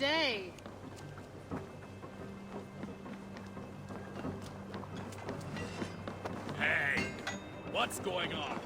day. Hey, what's going on?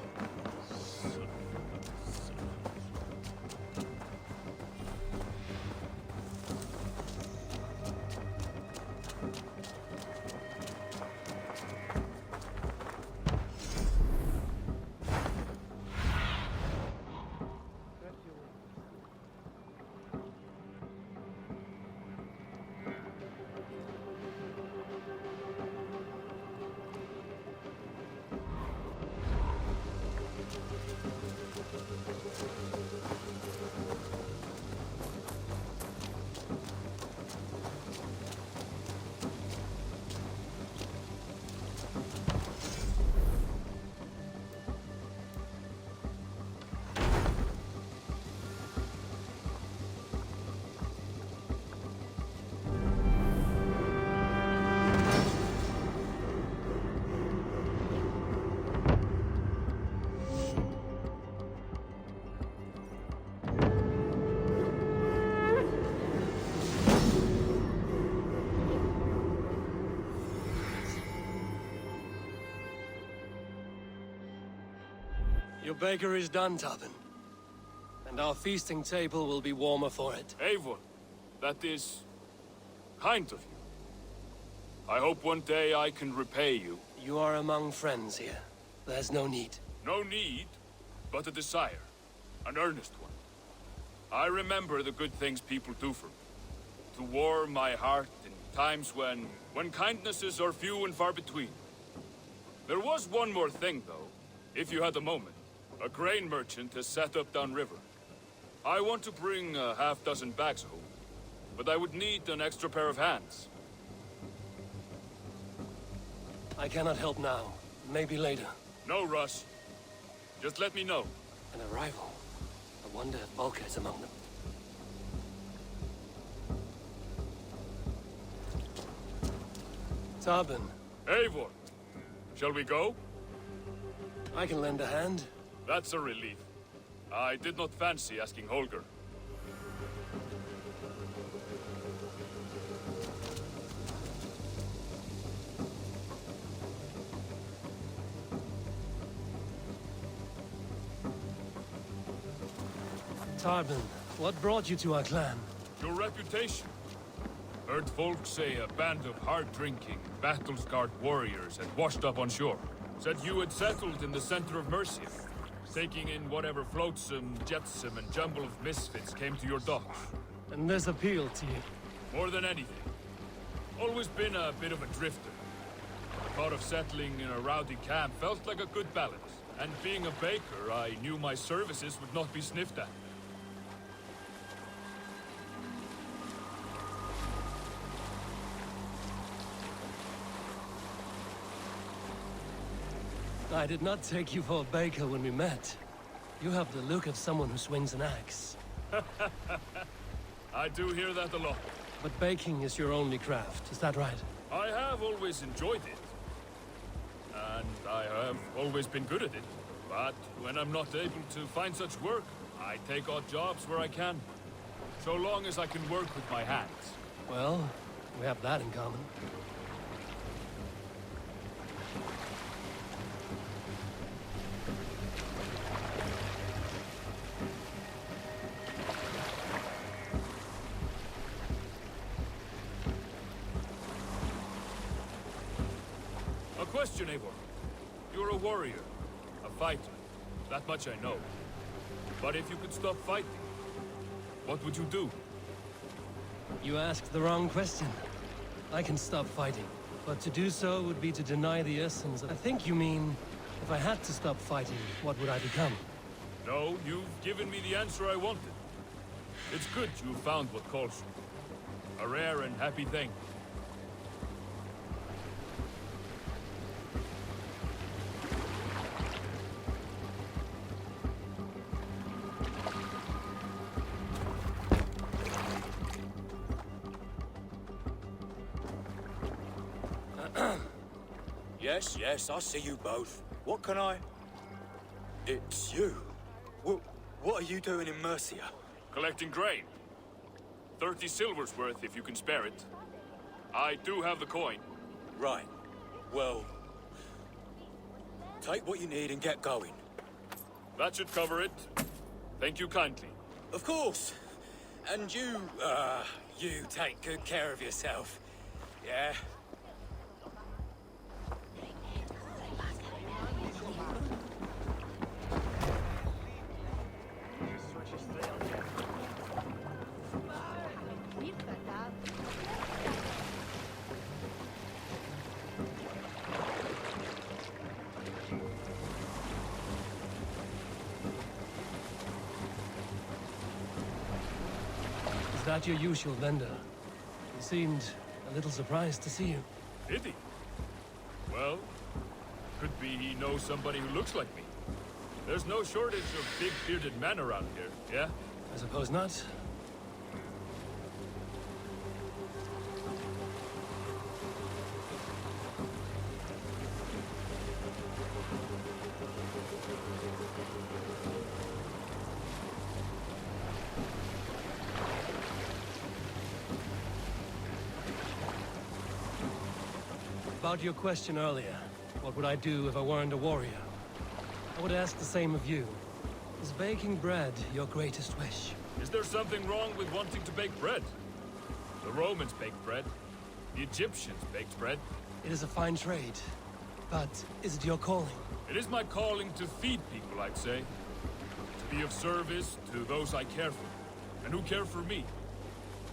Your baker is done, Tobin. And our feasting table will be warmer for it. Eivor, that is kind of you. I hope one day I can repay you. You are among friends here. There's no need. No need, but a desire. An earnest one. I remember the good things people do for me. To warm my heart in times when kindnesses are few and far between. There was one more thing, though, if you had a moment. A grain merchant has set up downriver. I want to bring a half-dozen bags home, but I would need an extra pair of hands. I cannot help now. Maybe later. No rush. Just let me know. An arrival. I wonder if Volker is among them. Tobin. Eivor, shall we go? I can lend a hand. That's a relief. I did not fancy asking Holger. Tobin, what brought you to our clan? Your reputation. Heard folk say a band of hard-drinking, battle-scarred warriors had washed up on shore. Said you had settled in the center of Mercia, taking in whatever flotsam, jetsam, and jumble of misfits came to your docks. And this appealed to you? More than anything. Always been a bit of a drifter. The thought of settling in a rowdy camp felt like a good balance. And being a baker, I knew my services would not be sniffed at. I did not take you for a baker when we met. You have the look of someone who swings an axe. I do hear that a lot. But baking is your only craft, is that right? I have always enjoyed it. And I have always been good at it. But when I'm not able to find such work, I take odd jobs where I can. So long as I can work with my hands. Well, we have that in common. Question, Eivor. You're a warrior, a fighter. That much I know. But if you could stop fighting, what would you do? You asked the wrong question. I can stop fighting, but to do so would be to deny the essence. I think you mean, if I had to stop fighting, what would I become? No, you've given me the answer I wanted. It's good you found what calls you. A rare and happy thing. Yes, I see you both. What can I... It's you. What are you doing in Mercia? Collecting grain. 30 silver's worth if you can spare it. I do have the coin. Right. Well, take what you need and get going. That should cover it. Thank you kindly. Of course. And you take good care of yourself. Yeah? Is that your usual vendor? He seemed a little surprised to see you. Did he? Well, could be he knows somebody who looks like me. There's no shortage of big bearded men around here, yeah? I suppose not. About your question earlier, what would I do if I weren't a warrior? I would ask the same of you. Is baking bread your greatest wish? Is there something wrong with wanting to bake bread? The Romans baked bread. The Egyptians baked bread. It is a fine trade, but is it your calling? It is my calling to feed people, I'd say. To be of service to those I care for, and who care for me.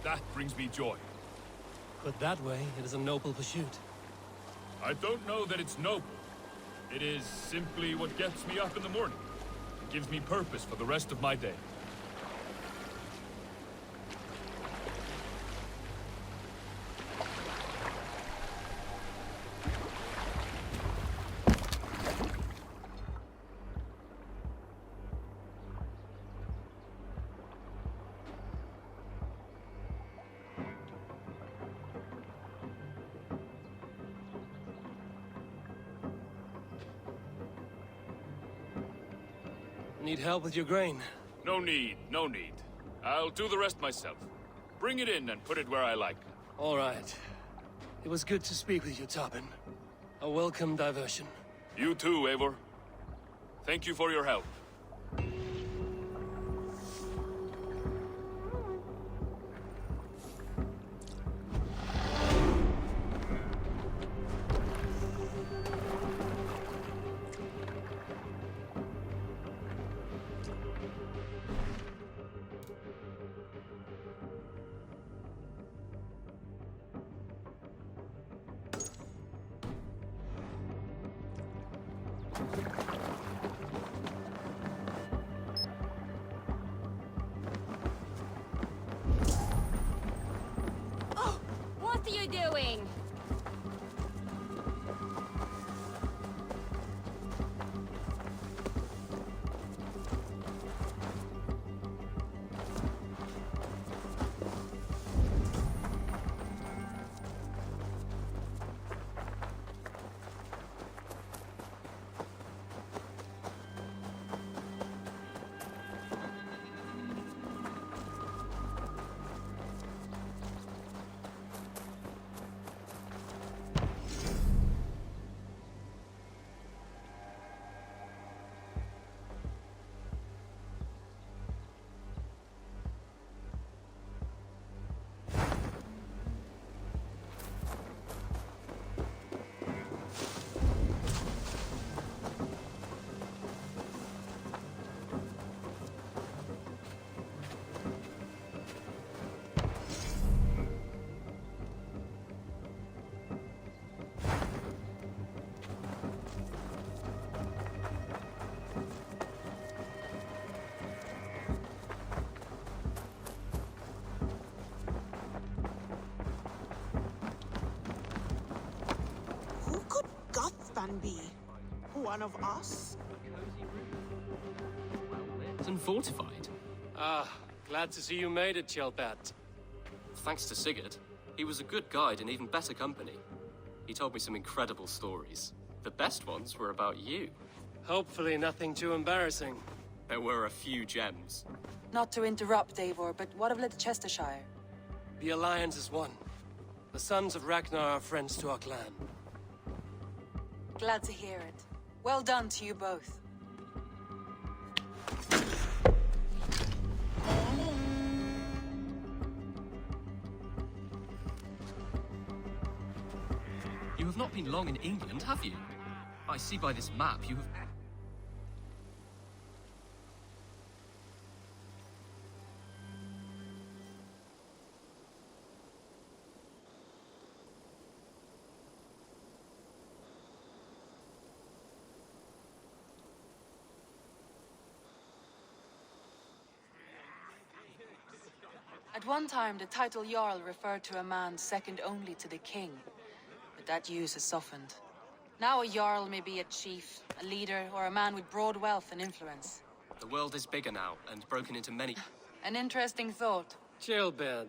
That brings me joy. Put that way, it is a noble pursuit. I don't know that it's noble. It is simply what gets me up in the morning. It gives me purpose for the rest of my day. Need help with your grain? No need, no need. I'll do the rest myself. Bring it in and put it where I like. All right. It was good to speak with you, Tobin. A welcome diversion. You too, Eivor. Thank you for your help. Oh, what are you doing? Who could Guthban be? One of us? And fortified. Ah, glad to see you made it, Kjellbat. Thanks to Sigurd, he was a good guide and even better company. He told me some incredible stories. The best ones were about you. Hopefully nothing too embarrassing. There were a few gems. Not to interrupt, Eivor, but what of Leicestershire? The Alliance is one. The Sons of Ragnar are friends to our clan. Glad to hear it. Well done to you both. You have not been long in England, have you? I see by this map you have... At one time, the title Jarl referred to a man second only to the king. But that use has softened. Now a Jarl may be a chief, a leader, or a man with broad wealth and influence. The world is bigger now, and broken into many... An interesting thought. Jailbird.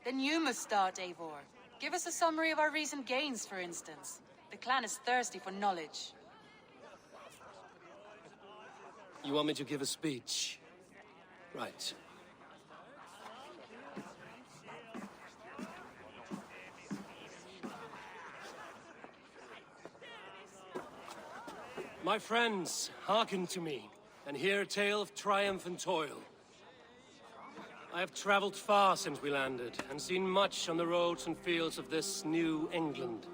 Then you must start, Eivor. Give us a summary of our recent gains, for instance. The clan is thirsty for knowledge. You want me to give a speech? Right. My friends, hearken to me, and hear a tale of triumph and toil. I have traveled far since we landed, and seen much on the roads and fields of this new England.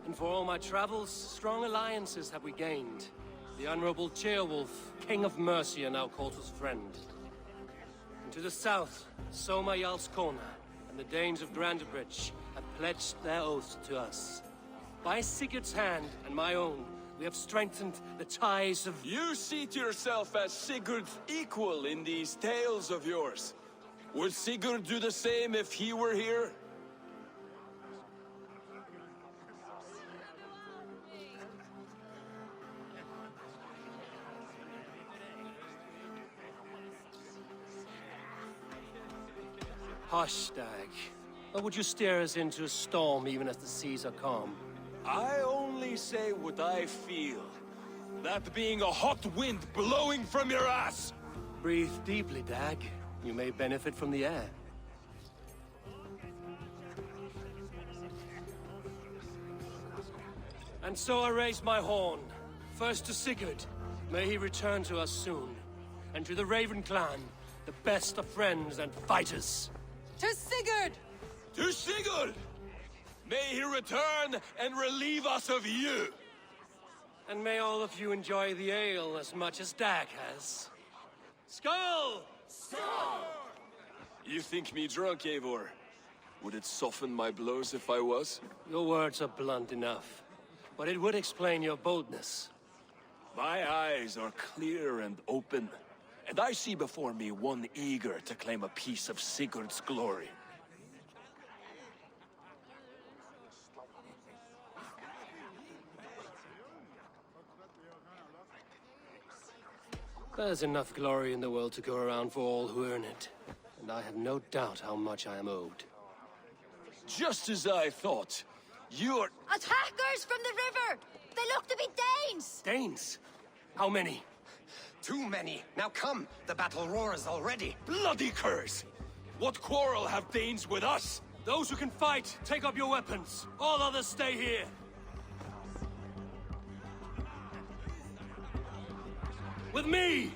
And for all my travels, strong alliances have we gained. The Honorable Ceolwulf, King of Mercia, now calls us friend. And to the south, Soma Jarlskona, and the Danes of Grantebridge have pledged their oaths to us. By Sigurd's hand, and my own, we have strengthened the ties of... You see to yourself as Sigurd's equal in these tales of yours. Would Sigurd do the same if he were here? Hush, Dag. Or would you steer us into a storm even as the seas are calm? I only say what I feel. That being a hot wind blowing from your ass! Breathe deeply, Dag. You may benefit from the air. And so I raise my horn. First to Sigurd. May he return to us soon. And to the Raven clan, the best of friends and fighters. To Sigurd! To Sigurd! May he return and relieve us of you! And may all of you enjoy the ale as much as Dag has. Skull! You think me drunk, Eivor? Would it soften my blows if I was? Your words are blunt enough, but it would explain your boldness. My eyes are clear and open, and I see before me one eager to claim a piece of Sigurd's glory. There's enough glory in the world to go around for all who earn it, and I have no doubt how much I am owed. Just as I thought. You're... Attackers from the river! They look to be Danes! Danes? How many? Too many. Now come, the battle roars already. bloody curse! What quarrel have Danes with us? Those who can fight, take up your weapons. All others stay here. With me!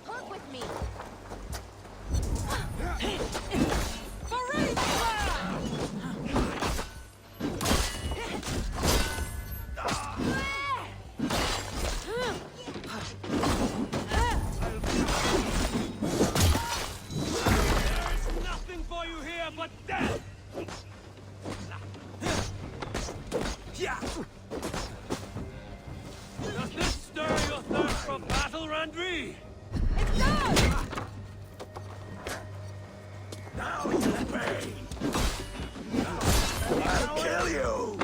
Hug with me! Nothing for you here but death! Does this stir your thirst for battle, Randri? It's done! Now you pay! I'll kill you!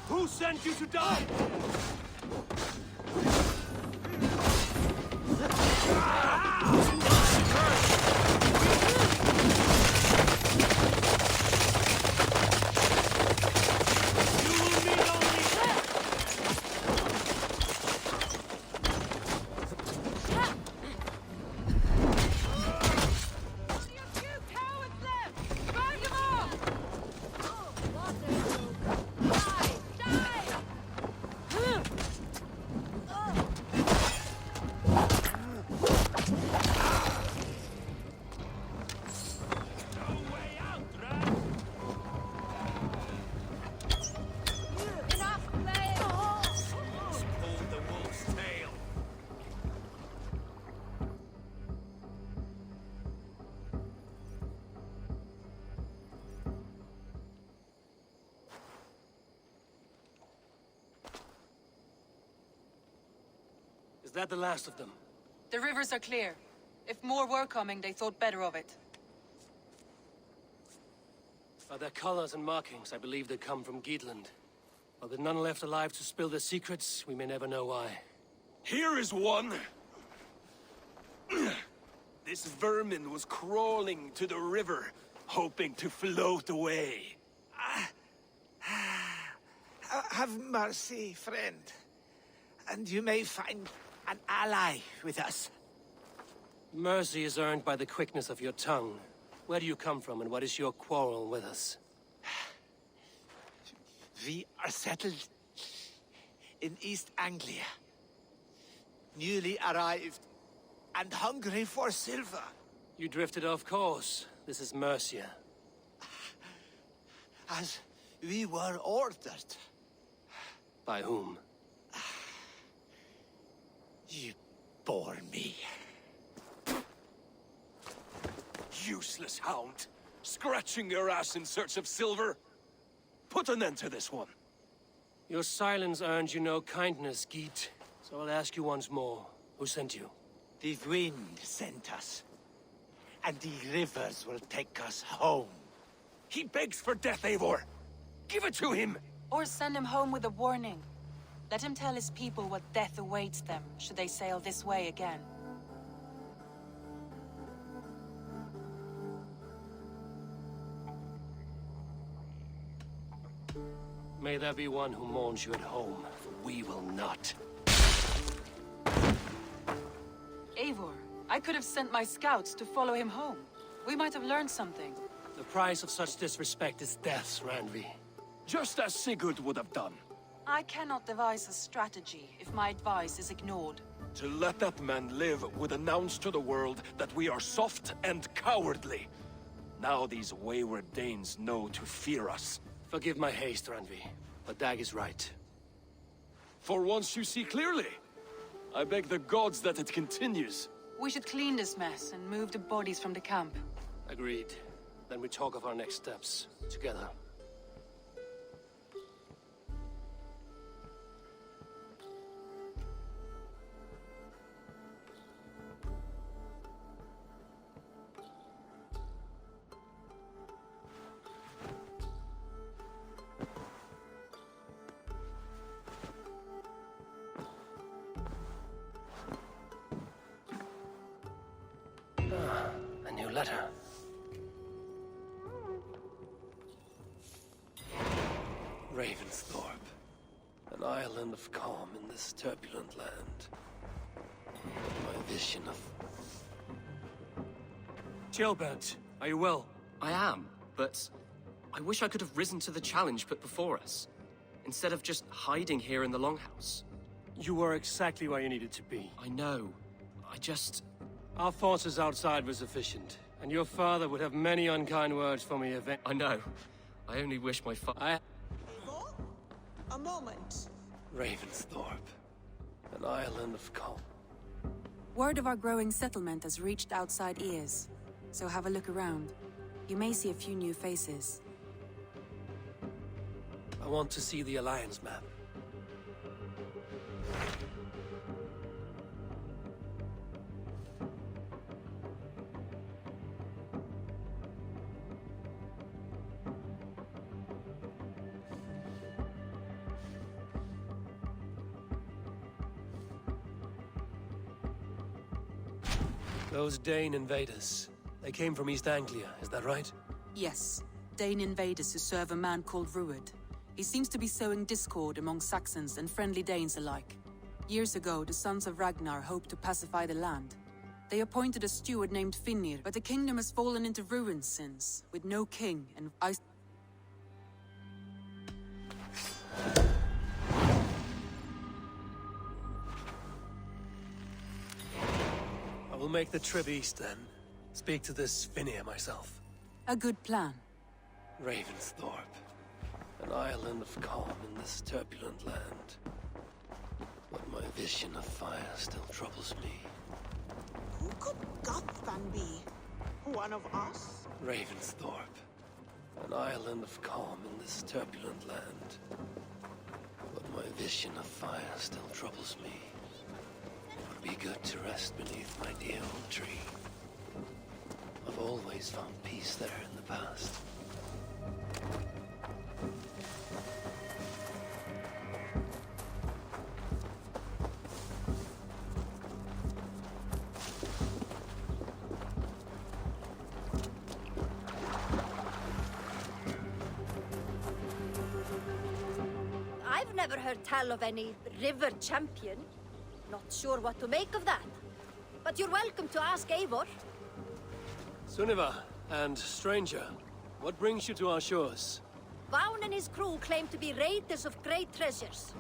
Who sent you to die? Is that the last of them? The rivers are clear. If more were coming, they thought better of it. By their colors and markings, I believe they come from Geatland. While there are none left alive to spill their secrets, we may never know why. Here is one. This vermin was crawling to the river, hoping to float away. Have mercy, friend. And you may find an ally with us. Mercy is earned by the quickness of your tongue. Where do you come from, and what is your quarrel with us? We are settled in East Anglia. Newly arrived and hungry for silver. You drifted off course. This is Mercia. As we were ordered. By whom? You bore me. Useless hound. Scratching your ass in search of silver. Put an end to this one. Your silence earned you no kindness, Geet. So I'll ask you once more. Who sent you? The wind sent us. And the rivers will take us home. He begs for death, Eivor. Give it to him! Or send him home with a warning. Let him tell his people what death awaits them, should they sail this way again. May there be one who mourns you at home, for we will not. Eivor, I could have sent my scouts to follow him home. We might have learned something. The price of such disrespect is death, Randvi. Just as Sigurd would have done. I cannot devise a strategy if my advice is ignored. To let that man live would announce to the world that we are soft and cowardly. Now these wayward Danes know to fear us. Forgive my haste, Randvi, but Dag is right. For once you see clearly. I beg the gods that it continues. We should clean this mess and move the bodies from the camp. Agreed. Then we talk of our next steps, together. A new letter. Ravensthorpe. An island of calm in this turbulent land. My vision of Gilbert, are you well? I am, but I wish I could have risen to the challenge put before us, instead of just hiding here in the Longhouse. You were exactly where you needed to be. I know. I just... Our forces outside were sufficient, and your father would have many unkind words for me if... I know. I only wish my I... Eivor? A moment. Ravensthorpe. An island of calm. Word of our growing settlement has reached outside ears, so have a look around. You may see a few new faces. I want to see the Alliance map. Those Dane invaders, they came from East Anglia, is that right? Yes, Dane invaders who serve a man called Rued. He seems to be sowing discord among Saxons and friendly Danes alike. Years ago, the sons of Ragnar hoped to pacify the land. They appointed a steward named Finnir, but the kingdom has fallen into ruins since, with no king and I will make the trip east then. Speak to this Finnir myself. A good plan. Ravensthorpe. An island of calm in this turbulent land. But my vision of fire still troubles me. Who could Gothvan be? One of us? Ravensthorpe. An island of calm in this turbulent land. But my vision of fire still troubles me. It would be good to rest beneath my dear old tree. I've always found peace there in the past. I've never heard tell of any river champion. Not sure what to make of that. But you're welcome to ask Eivor. Sunniva, and stranger, what brings you to our shores? Vaun and his crew claim to be raiders of great treasures.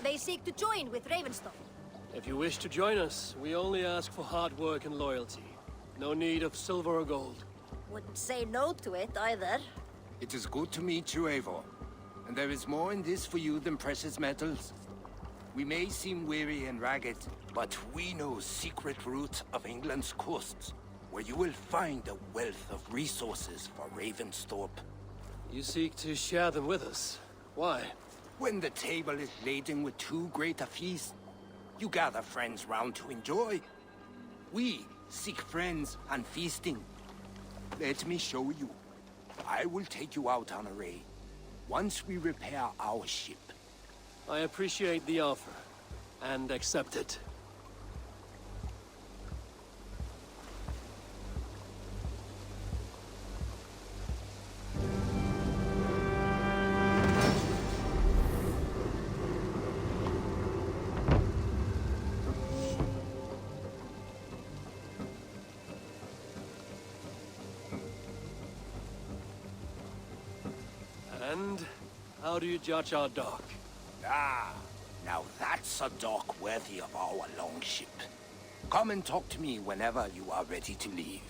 They seek to join with Ravensthorpe. If you wish to join us, we only ask for hard work and loyalty. No need of silver or gold. Wouldn't say no to it either. It is good to meet you, Eivor. And there is more in this for you than precious metals. We may seem weary and ragged, but we know secret routes of England's coasts, where you will find a wealth of resources for Ravensthorpe. You seek to share them with us. Why? When the table is laden with too great a feast, you gather friends round to enjoy. We seek friends and feasting. Let me show you. I will take you out on a raid, once we repair our ship. I appreciate the offer, and accept it. And how do you judge our dock? Ah, now that's a dock worthy of our longship. Come and talk to me whenever you are ready to leave.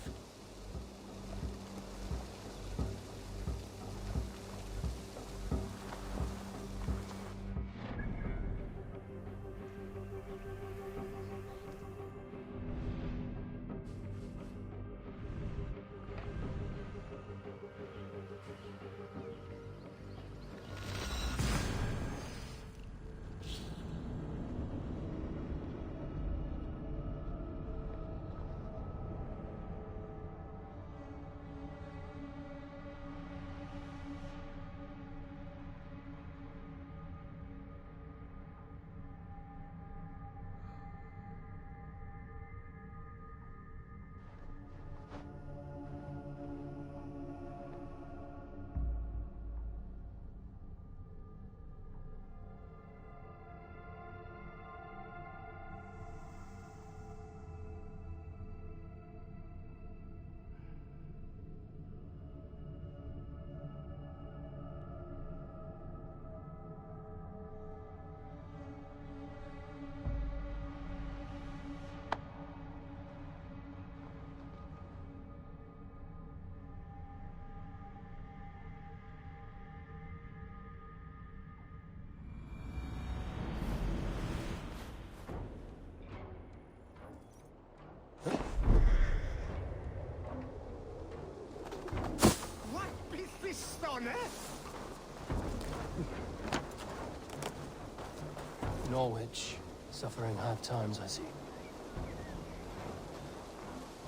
Norwich, suffering hard times, I see.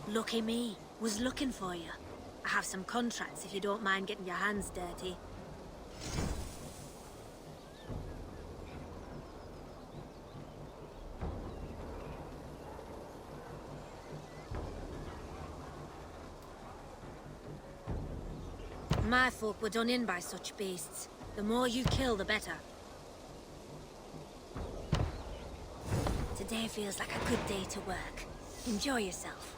Lucky me. Was looking for you. I have some contracts if you don't mind getting your hands dirty. My folk were done in by such beasts. The more you kill, the better. Today feels like a good day to work. Enjoy yourself.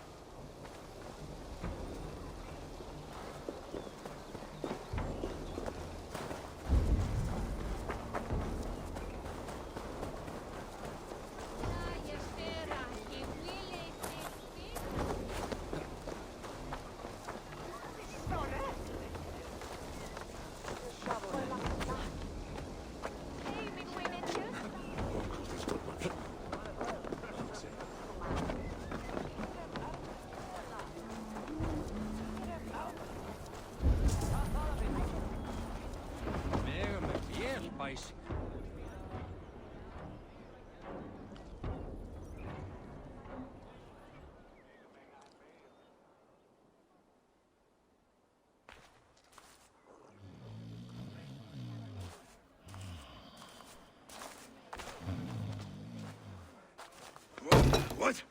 What?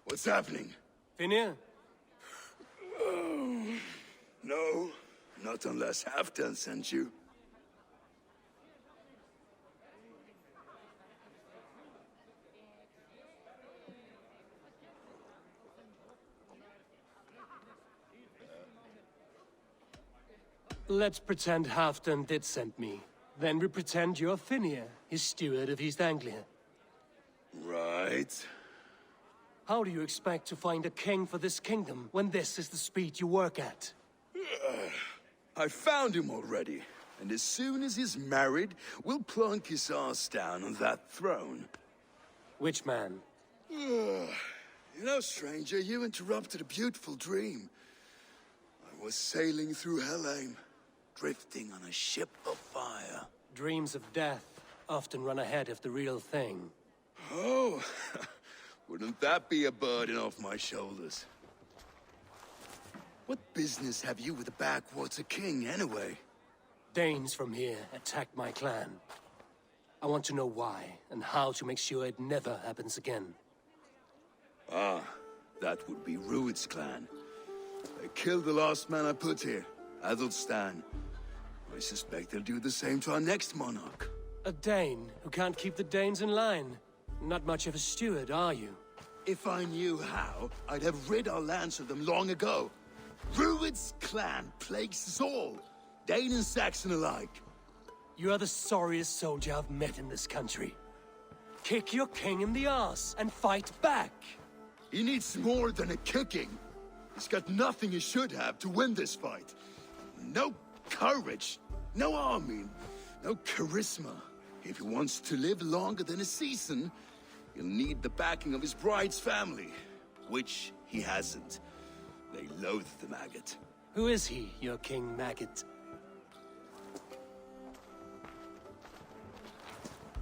What's happening? Finnir? Oh, no, not unless Halfdan sent you. Let's pretend Halfdan did send me. Then we pretend you're Finnir, his steward of East Anglia. Right. How do you expect to find a king for this kingdom when this is the speed you work at? I found him already, and as soon as he's married, we'll plunk his ass down on that throne. Which man? You know, stranger, you interrupted a beautiful dream. I was sailing through Helheim, drifting on a ship of fire. Dreams of death often run ahead of the real thing. Oh, wouldn't that be a burden off my shoulders? What business have you with the backwater king, anyway? Danes from here attacked my clan. I want to know why, and how to make sure it never happens again. Ah, that would be Rued's clan. They killed the last man I put here, Adelstan. I suspect they'll do the same to our next monarch. A Dane who can't keep the Danes in line. Not much of a steward, are you? If I knew how, I'd have rid our lands of them long ago. Rued's clan plagues us all, Dane and Saxon alike. You are the sorriest soldier I've met in this country. Kick your king in the arse and fight back! He needs more than a kicking. He's got nothing he should have to win this fight. No courage, no army, no charisma. If he wants to live longer than a season, he'll need the backing of his bride's family, which he hasn't. They loathe the maggot. Who is he, your King Maggot?